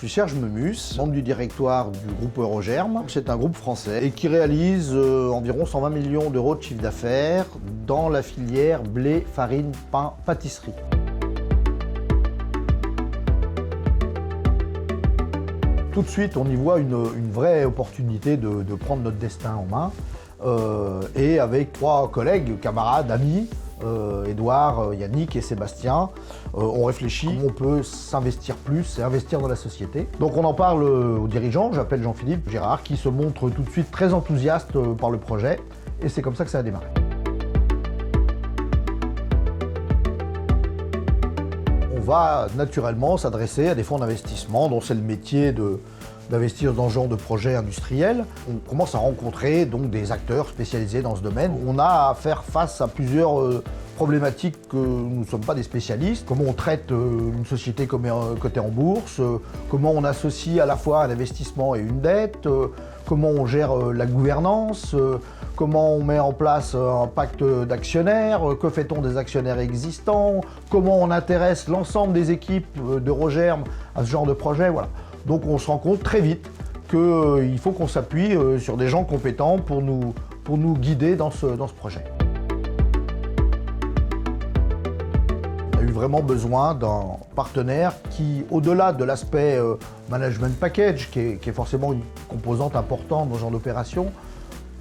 suis Serge Memus, membre du directoire du groupe Eurogerm. C'est un groupe français et qui réalise environ 120 millions d'euros de chiffre d'affaires dans la filière blé, farine, pain, pâtisserie. Tout de suite, on y voit une vraie opportunité de prendre notre destin en main. Et avec 3 collègues, camarades, amis, Édouard, Yannick et Sébastien, on réfléchit comment on peut s'investir plus et investir dans la société. Donc on en parle aux dirigeants, j'appelle Jean-Philippe Gérard, qui se montre tout de suite très enthousiaste par le projet, et c'est comme ça que ça a démarré. On va naturellement s'adresser à des fonds d'investissement dont c'est le métier d'investir dans ce genre de projet industriel. On commence à rencontrer donc des acteurs spécialisés dans ce domaine. On a à faire face à plusieurs problématiques que nous ne sommes pas des spécialistes. Comment on traite une société cotée en bourse, comment on associe à la fois un investissement et une dette, comment on gère la gouvernance, comment on met en place un pacte d'actionnaires, que fait-on des actionnaires existants, comment on intéresse l'ensemble des équipes d'Eurogerm à ce genre de projet, voilà. Donc on se rend compte très vite qu'il faut qu'on s'appuie sur des gens compétents pour nous guider dans ce projet. On a eu vraiment besoin d'un partenaire qui, au-delà de l'aspect management package, qui est forcément une composante importante dans ce genre d'opération,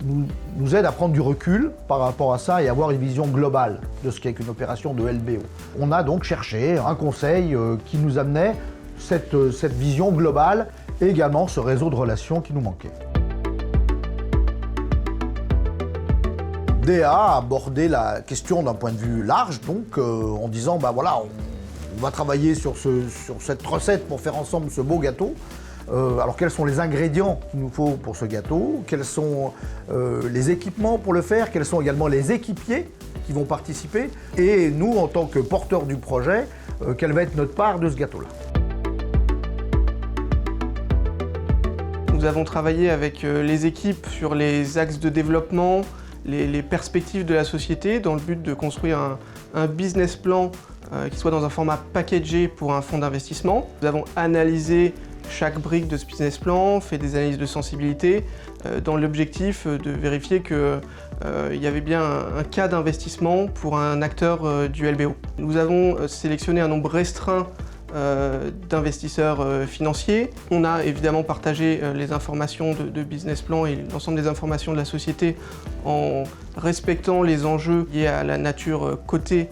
nous aide à prendre du recul par rapport à ça et avoir une vision globale de ce qu'est une opération de LBO. On a donc cherché un conseil qui nous amenait cette vision globale et également ce réseau de relations qui nous manquait. DA a abordé la question d'un point de vue large, donc en disant voilà, on va travailler sur cette recette pour faire ensemble ce beau gâteau. Alors quels sont les ingrédients qu'il nous faut pour ce gâteau? Quels sont les équipements pour le faire? Quels sont également les équipiers qui vont participer? Et nous, en tant que porteurs du projet, quelle va être notre part de ce gâteau-là? Nous avons travaillé avec les équipes sur les axes de développement, les perspectives de la société dans le but de construire un business plan qui soit dans un format packagé pour un fonds d'investissement. Nous avons analysé chaque brique de ce business plan, fait des analyses de sensibilité dans l'objectif de vérifier qu'il y avait bien un cas d'investissement pour un acteur du LBO. Nous avons sélectionné un nombre restreint d'investisseurs financiers. On a évidemment partagé les informations de business plan et l'ensemble des informations de la société en respectant les enjeux liés à la nature cotée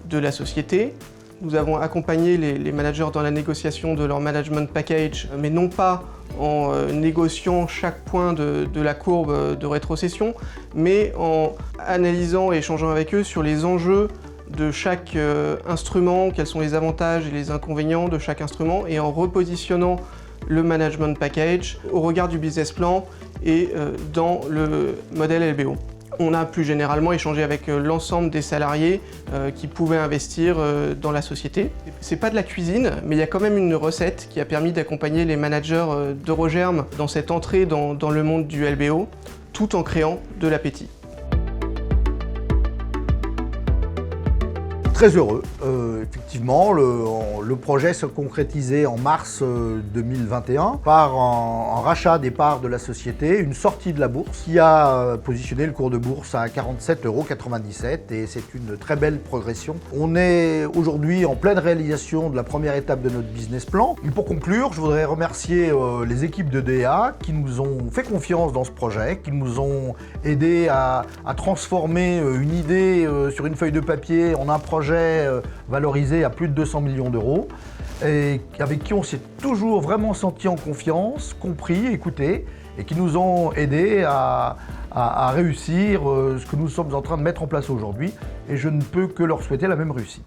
de la société. Nous avons accompagné les managers dans la négociation de leur management package, mais non pas en négociant chaque point de la courbe de rétrocession, mais en analysant et échangeant avec eux sur les enjeux de chaque instrument, quels sont les avantages et les inconvénients de chaque instrument, et en repositionnant le management package au regard du business plan et dans le modèle LBO. On a plus généralement échangé avec l'ensemble des salariés qui pouvaient investir dans la société. C'est pas de la cuisine, mais il y a quand même une recette qui a permis d'accompagner les managers d'Eurogerm dans cette entrée dans le monde du LBO, tout en créant de l'appétit. Très heureux. Effectivement, le projet se concrétisait en mars 2021 par un rachat des parts de la société, une sortie de la bourse qui a positionné le cours de bourse à 47,97 € et c'est une très belle progression. On est aujourd'hui en pleine réalisation de la première étape de notre business plan. Et pour conclure, je voudrais remercier les équipes de DA qui nous ont fait confiance dans ce projet, qui nous ont aidés à transformer une idée sur une feuille de papier en un projet valorisé à plus de 200 millions d'euros et avec qui on s'est toujours vraiment senti en confiance, compris, écouté et qui nous ont aidés à réussir ce que nous sommes en train de mettre en place aujourd'hui et je ne peux que leur souhaiter la même réussite.